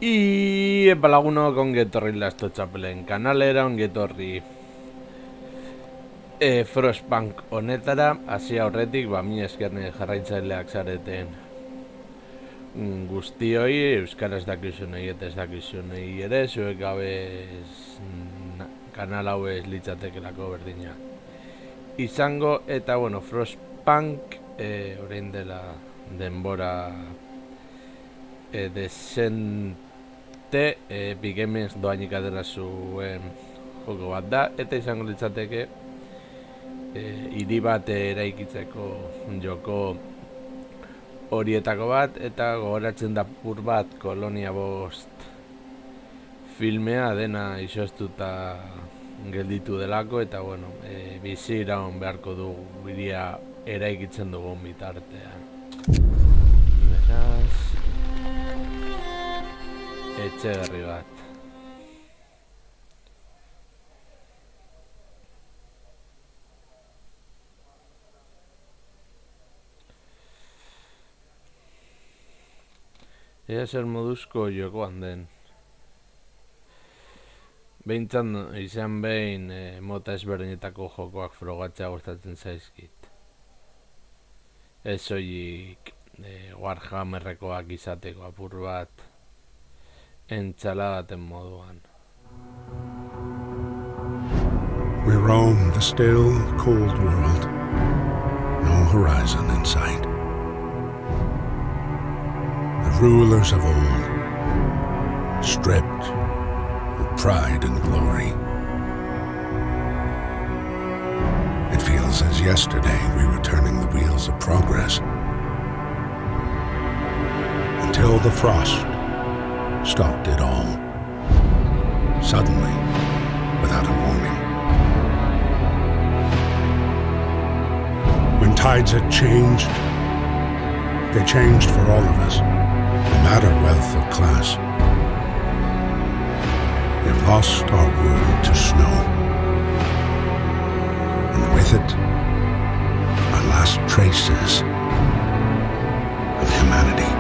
Epa lagunok ongetorri Lasto Txapelen kanalera, ongetorri Frostpunk honetara, hasi aurretik, mi eskerne jarraitzaileak zareten guztioi, euskaraz dakizunei eta ez dakizunei ere, zuek gabe kanal hau ez litzatekelako berdina izango, eta Frostpunk orain dela denbora desente Epic Games doainik atera zuen joko bat da, eta izango litzateke hiri bat eraikitzeko joko horietako bat, eta gogoratzen da pur bat Kolonia Bost filmea dena izoztuta gelditu delako, eta bizi iraun beharko dugu hiria eraikitzen dugun bitartean. Beraz, etxegarri bat. Ea zer moduzko jokoan den. Behintzan izan behin mota ezberdinetako jokoak frogatzea gustatzen zaizkit. Ez soilik Warhammerrekoak izateko apur bat entzaladaten moduan. We roam the still, cold world. No horizon in sight. The rulers of old, stripped of pride and glory. It feels as yesterday we were turning the wheels of progress. Until the frost stopped it all. Suddenly, without a warning. When tides had changed, they changed for all of us, no matter wealth or class. We've lost our world to snow, and with it, our last traces of humanity.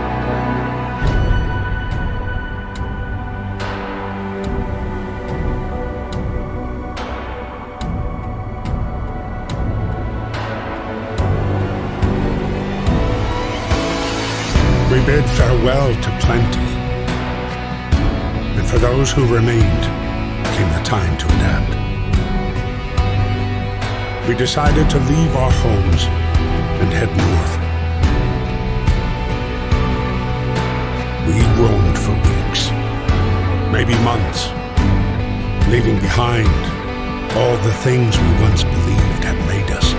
We bid farewell to plenty, and for those who remained came the time to adapt. We decided to leave our homes and head north. We roamed for weeks, maybe months, leaving behind all the things we once believed had made us.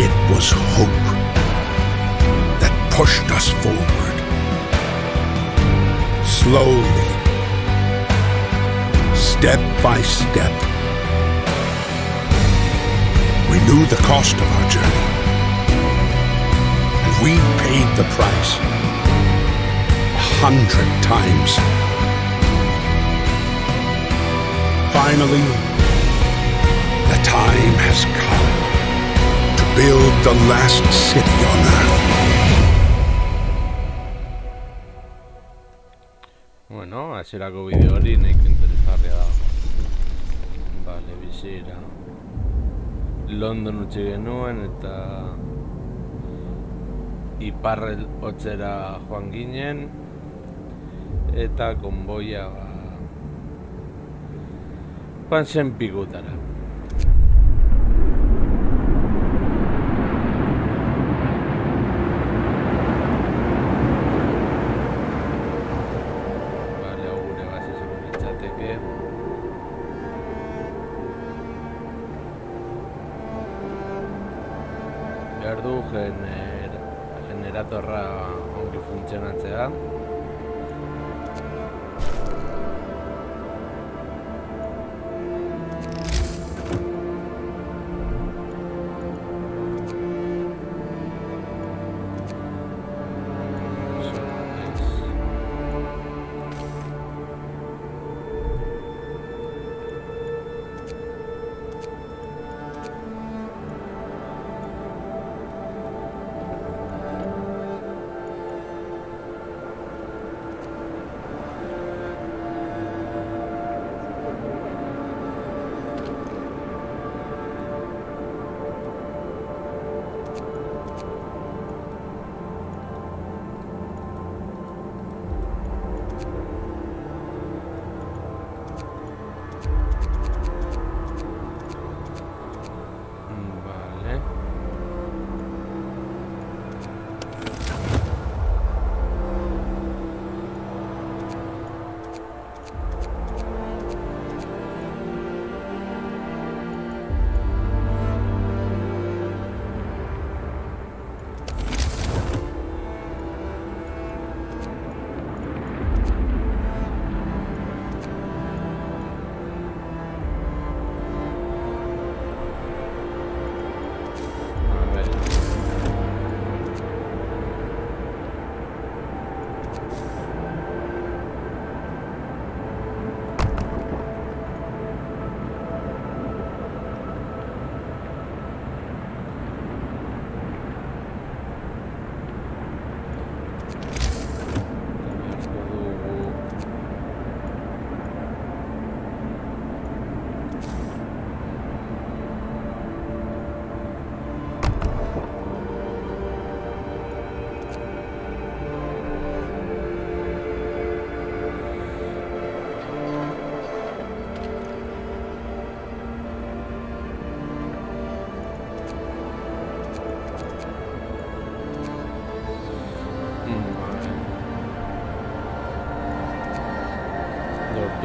It was hope pushed us forward. Slowly, step by step. We knew the cost of our journey, and we paid the price 100 times. Finally, the time has come to build the last city on Earth. Hasierako bideo hori nahiko interesgarria da. Bale, bizira London utzi genuen eta iparrel hotzera joan ginen, eta konboia joan zen pikutara. Behar du generatorra ongi funtzionatzea.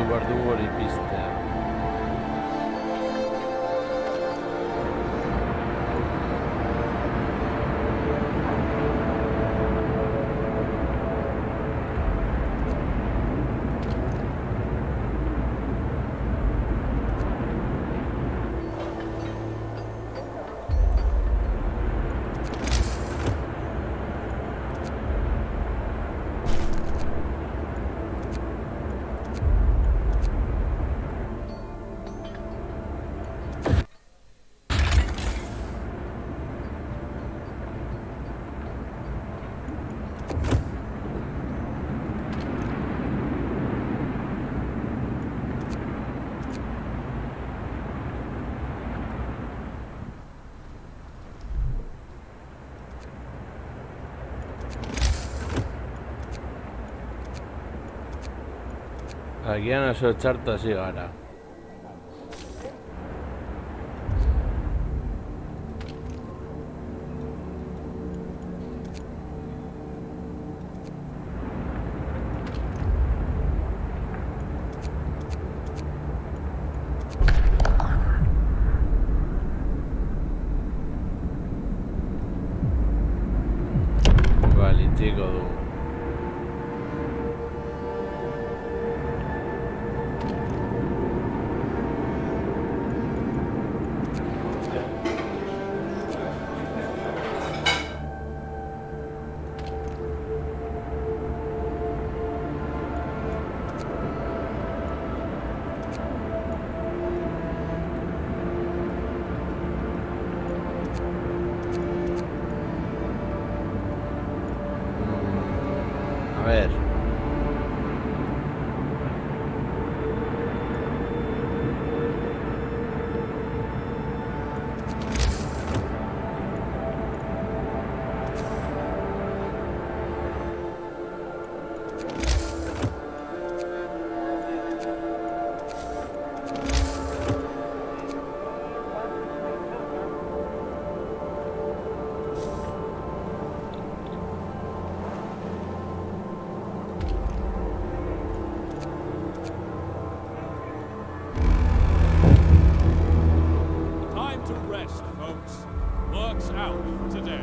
behar dugu hori piztea. Agian oso txarto hasi gara. Itziko dugu. A ver. Works out for today.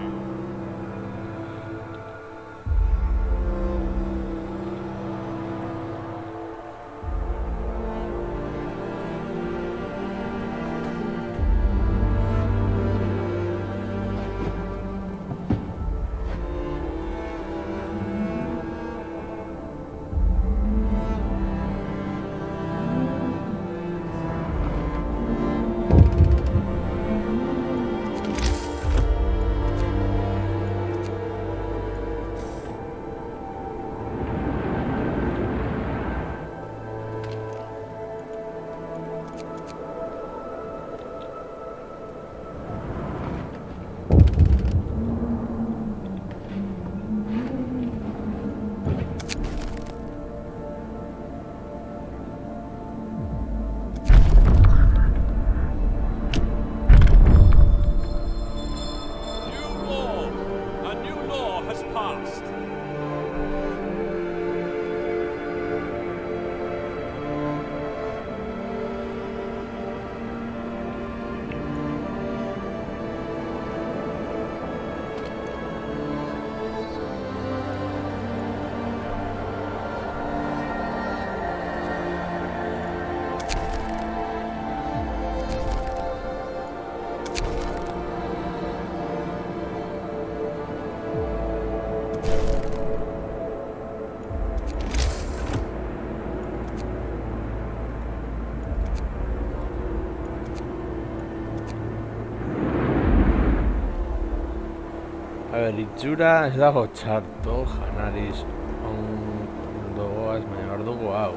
A ber, itxura ez dago txarto, janariz ondo goaz, baina hor dugu hau.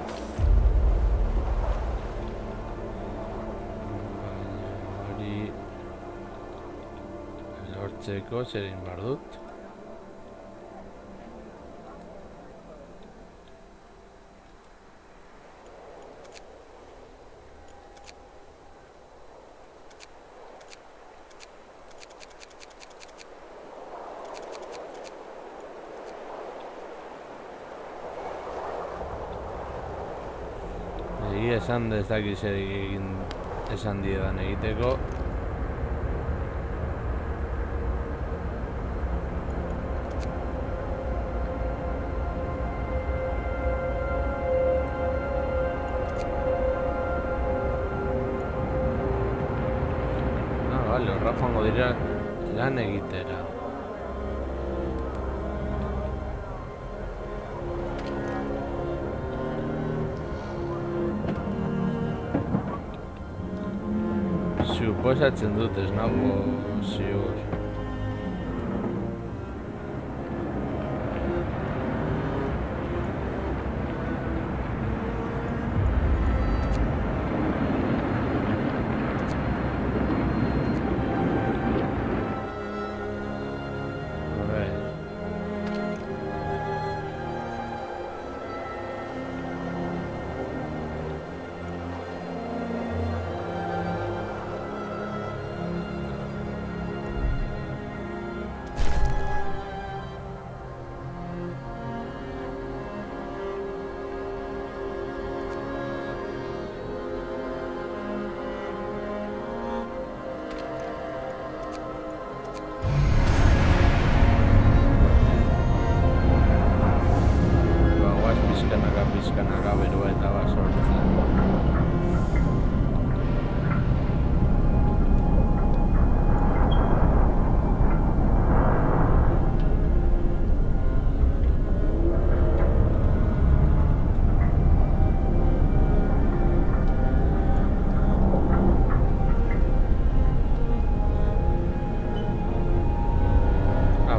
Baina hori lortzeko zer egin behar dut. esan ez dakiz egin esan diedan egiteko. Vale, horra joango dira lan egitera. Suposatzen dut ez nago ziur. Pizkanaka berua eta basortzen.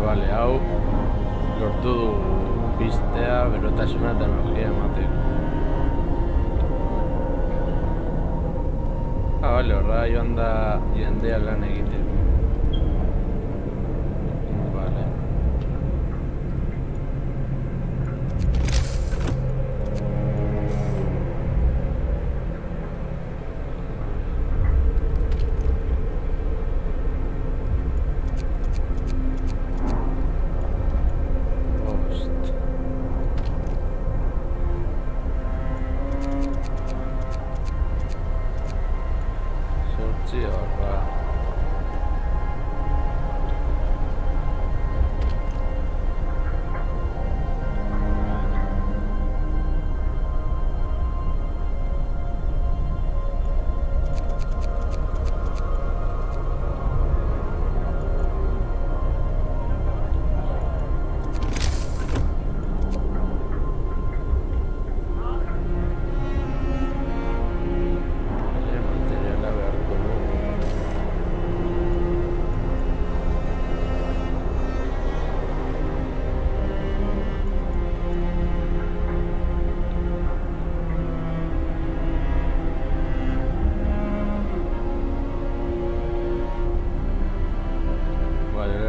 Bale, hau lortu du piztea berotasuna eta energia emateko. Bale, horra joan da jendea lan egiteko. Bale.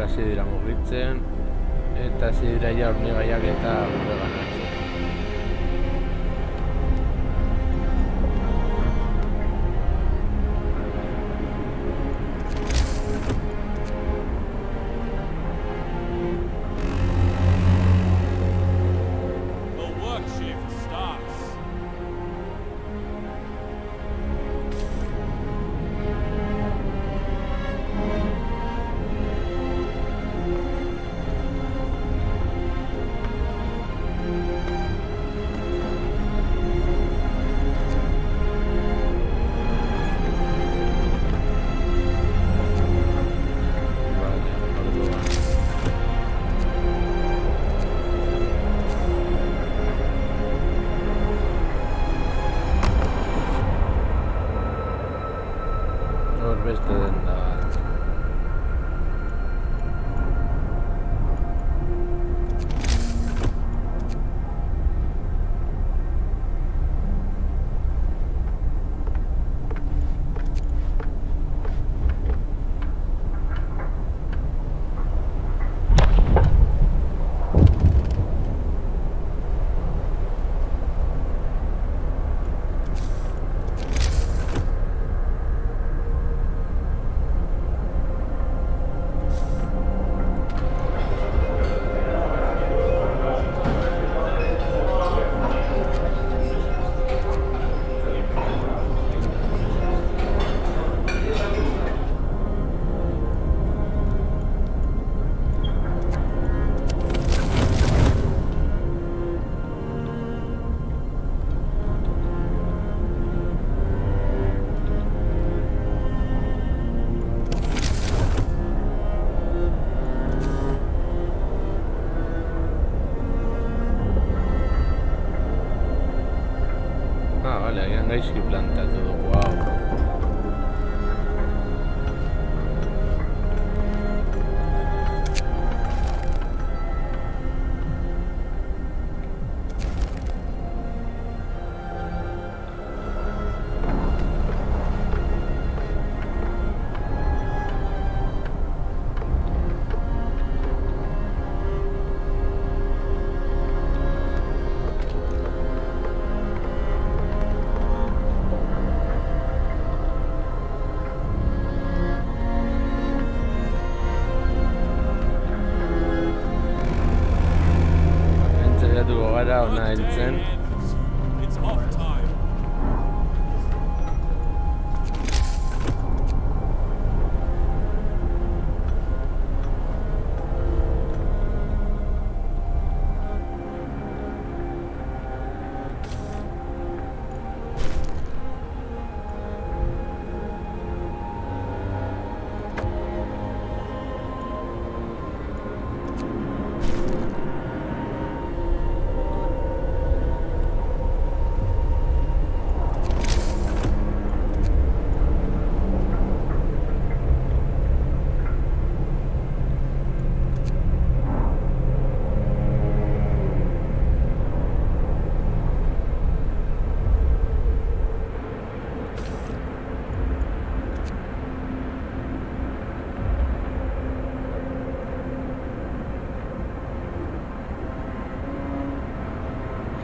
Hasi dira mugitzen eta hasi dira ja hornigaiak eta gure ganatzen. The work shift starts. gaizki plantatu dugu, hau. Gara ona Workday heltzen. ends. It's off time.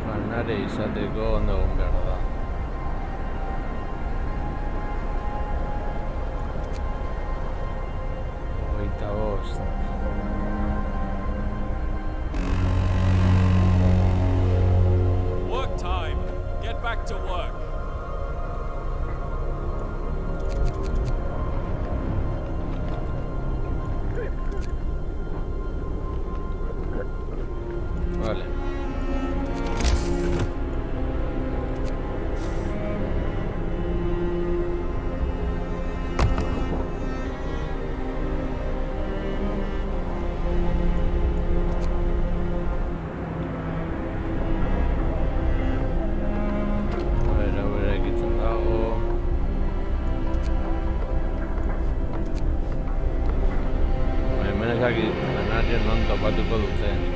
Janare izateko ondo egon behar da. Hogeita bost. Work time. Get back to work. Vale. Bera egitzen dago. Hemen ezakit janarien non topatuko duten.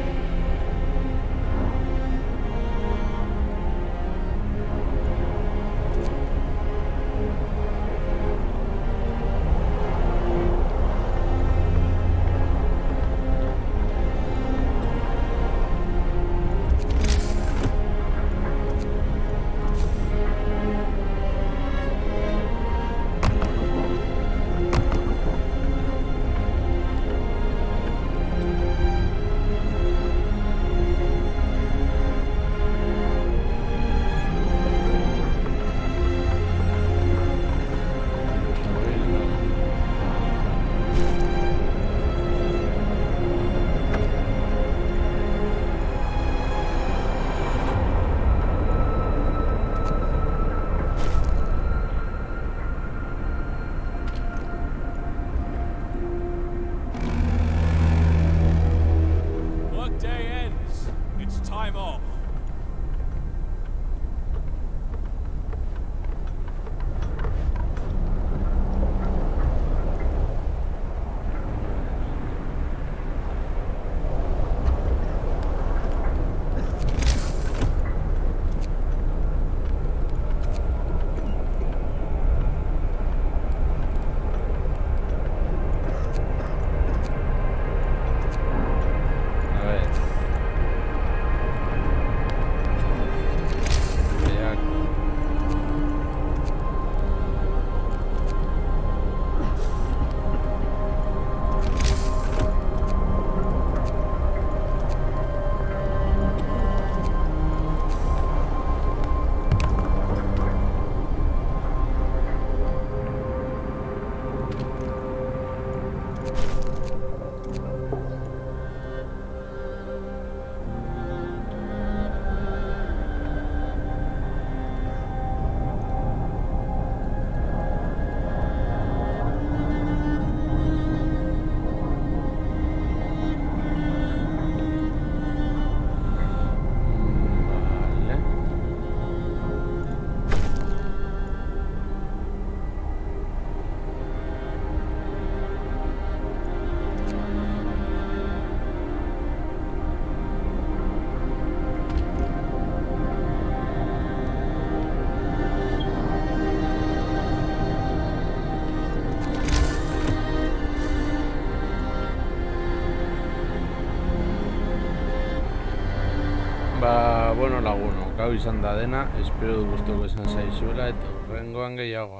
Bueno lagunok, hau izan da dena, espero du gustoko izan zaizuela eta hurrengoan gehiago.